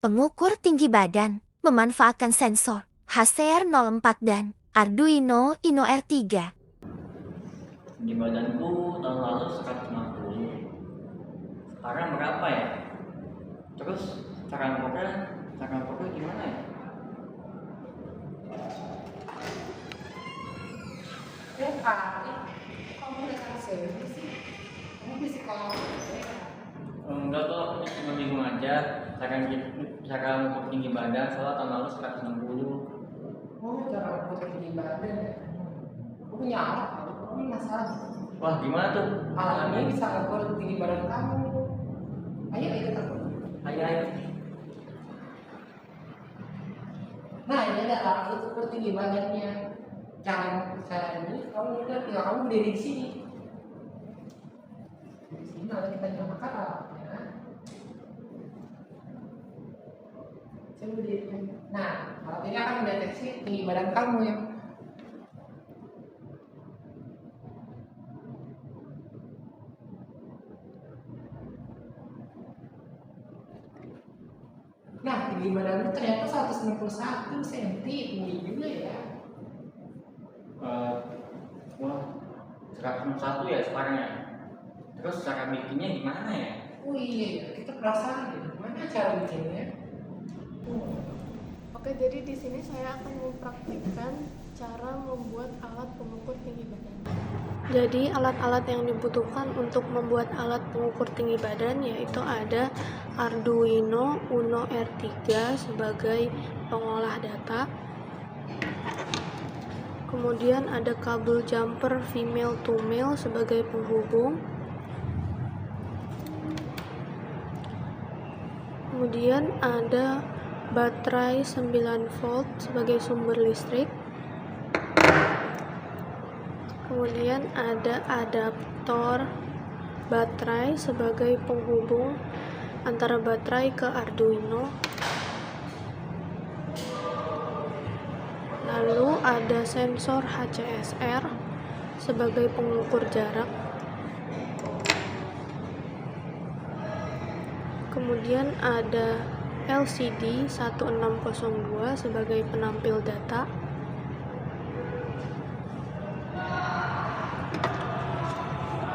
Pengukur tinggi badan memanfaatkan sensor HCR04 dan Arduino Uno R3. Di badanku tahun lalu 160. Sekarang berapa ya? Terus cara ngukurnya gimana ya? Kamu datang sini sih? Kamu bisa kalau Enggak tuh, aku cuma bingung aja cara ngukur tinggi badan soalnya tahun lalu 160. cara buat tinggi badan ya? Aku punya alat, kamu masalah. Wah, gimana tuh? Alatnya bisa ngukur tinggi badan kamu. Ayo ikut aku. Ayo. Nah ini ada alat untuk ukur tinggi badannya. Cara ini kamu udah tinggal kamu berdiri di sini. Di sini nanti kita nyalakan alatnya. Coba berdiri. Nah, alat ini akan mendeteksi tinggi badan kamu ya. Nah, tinggi badanmu ternyata 161 cm, tinggi juga ya. Wah, 161 ya sekarang ya. Terus cara bikinnya gimana ya? Oh iya ya, kita penasaran ya, gimana cara bikinnya? Oke, jadi di sini saya akan mempraktikkan cara membuat alat pengukur tinggi badan. Jadi alat-alat yang dibutuhkan untuk membuat alat pengukur tinggi badan yaitu ada Arduino Uno R3 sebagai pengolah data. Kemudian ada kabel jumper female to male sebagai penghubung. Kemudian ada baterai 9 volt sebagai sumber listrik. Kemudian ada adaptor baterai sebagai penghubung antara baterai ke Arduino. Lalu ada sensor HCSR sebagai pengukur jarak. Kemudian ada LCD 1602 sebagai penampil data.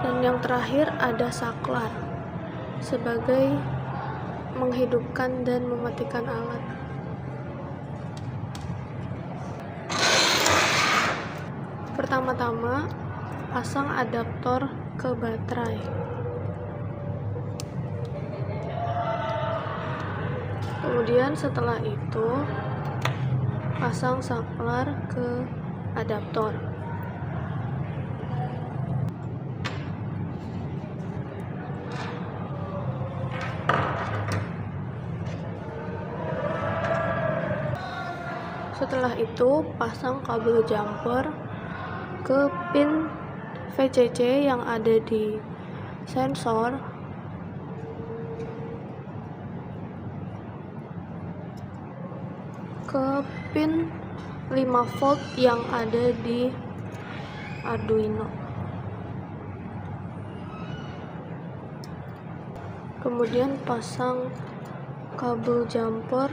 Dan yang terakhir ada saklar sebagai menghidupkan dan mematikan alat. Pertama-tama, pasang adaptor ke baterai. Kemudian setelah itu, pasang saklar ke adaptor. Setelah itu, pasang kabel jumper ke pin VCC yang ada di sensor. Ke pin 5 volt yang ada di Arduino. Kemudian pasang kabel jumper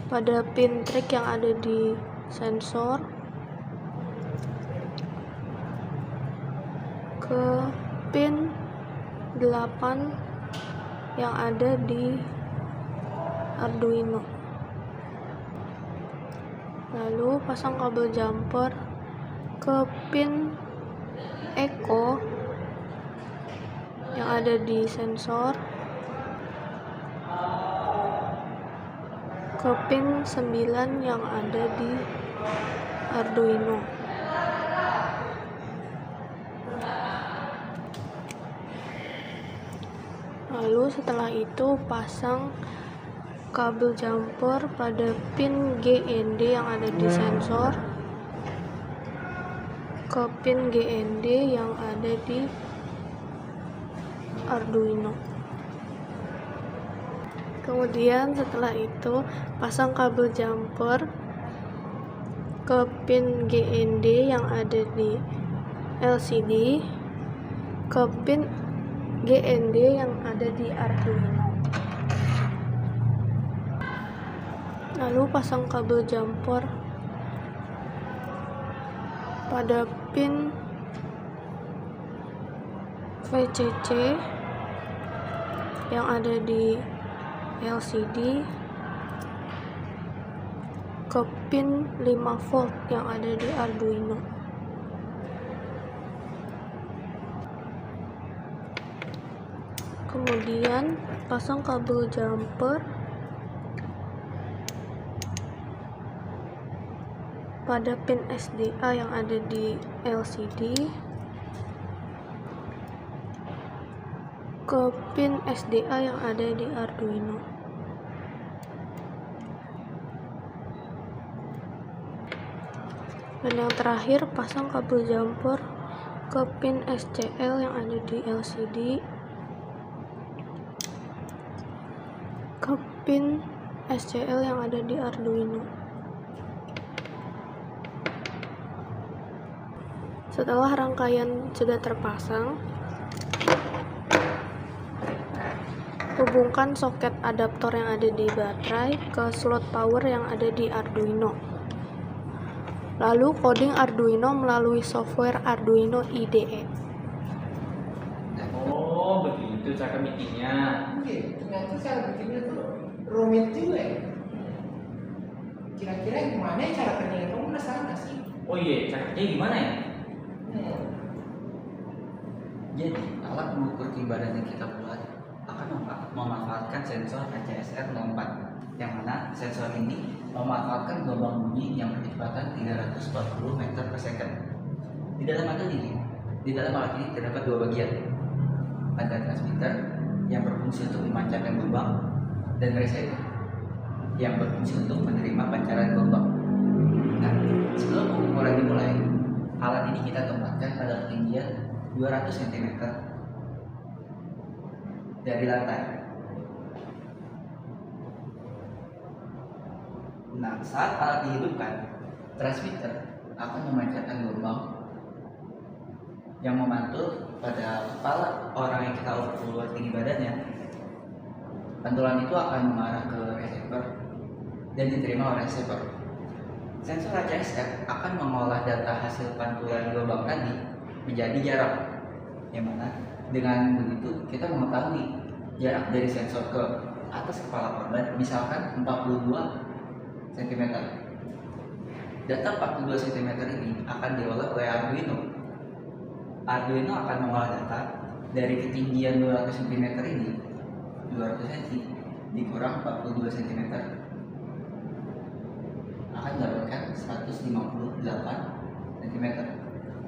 pada pin track yang ada di sensor ke pin 8 yang ada di Arduino. Lalu pasang kabel jumper ke pin echo yang ada di sensor ke pin 9 yang ada di Arduino. Lalu setelah itu pasang kabel jumper pada pin GND yang ada di sensor ke pin GND yang ada di Arduino. Kemudian setelah itu pasang kabel jumper ke pin GND yang ada di LCD ke pin GND yang ada di Arduino. Lalu pasang kabel jumper pada pin VCC yang ada di LCD ke pin 5 volt yang ada di Arduino. Kemudian pasang kabel jumper pada pin SDA yang ada di LCD ke pin SDA yang ada di Arduino. Dan yang terakhir, pasang kabel jumper ke pin SCL yang ada di LCD ke pin SCL yang ada di Arduino. Setelah rangkaian sudah terpasang, hubungkan soket adaptor yang ada di baterai ke slot power yang ada di Arduino. Lalu coding Arduino melalui software Arduino IDE. Oh, begitu cara bikinnya. Iya, ternyata cara bikinnya tuh rumit juga ya. Kira-kira gimana ya cara kerjanya? Kamu penasaran nggak sih? Oh iya, cara kerjanya gimana ya? Jadi, alat pengukur tinggi badan yang kita buat akan memanfaatkan sensor HCSR 04, yang mana sensor ini memanfaatkan gelombang bunyi yang berkecepatan 340 meter per second. Di dalam alat ini terdapat dua bagian. Ada transmitter yang berfungsi untuk memancarkan gelombang dan receiver yang berfungsi untuk menerima pancaran gelombang. Nah, sebelum pengukuran dimulai, alat ini kita tempatkan pada ketinggian 200 cm dari lantai. Nah, saat alat dihidupkan, transmitter akan memancarkan gelombang yang memantul pada kepala orang yang kita ukur tinggi badannya. Pantulan itu akan mengarah ke receiver dan diterima oleh receiver. Sensor HCSR akan mengolah data hasil pantulan gelombang tadi menjadi jarak, yang mana dengan begitu kita mengetahui jarak dari sensor ke atas kepala korban, misalkan 42 cm. Data 42 cm ini akan diolah oleh Arduino. Arduino akan mengolah data dari ketinggian 200 cm ini, 200 cm dikurang 42 cm, akan mendapatkan 158 cm,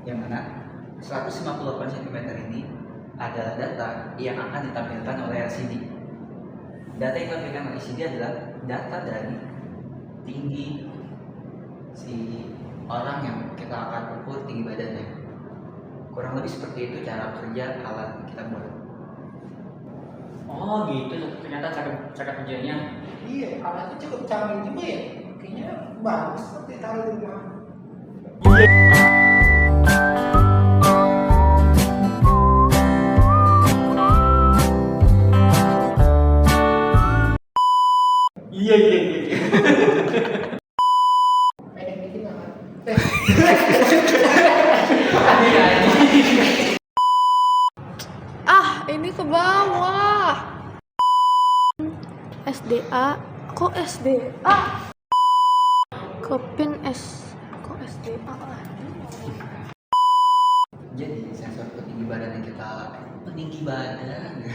yang mana 158 cm ini adalah data yang akan ditampilkan oleh LCD. Data yang ditampilkan oleh LCD adalah data dari tinggi si orang yang kita akan ukur tinggi badannya. Kurang lebih seperti itu cara kerja alat yang kita buat. Oh gitu, ternyata cara kerjanya. Iya, alatnya cukup canggih juga ya. Kayaknya bagus seperti taruh di rumah. Iya. Pendek dikit nggak kan? Ini ke bawah. SDA, kok SDA? Ke pin kok SDA? Jadi sensor peninggi badan yang kita peninggi badan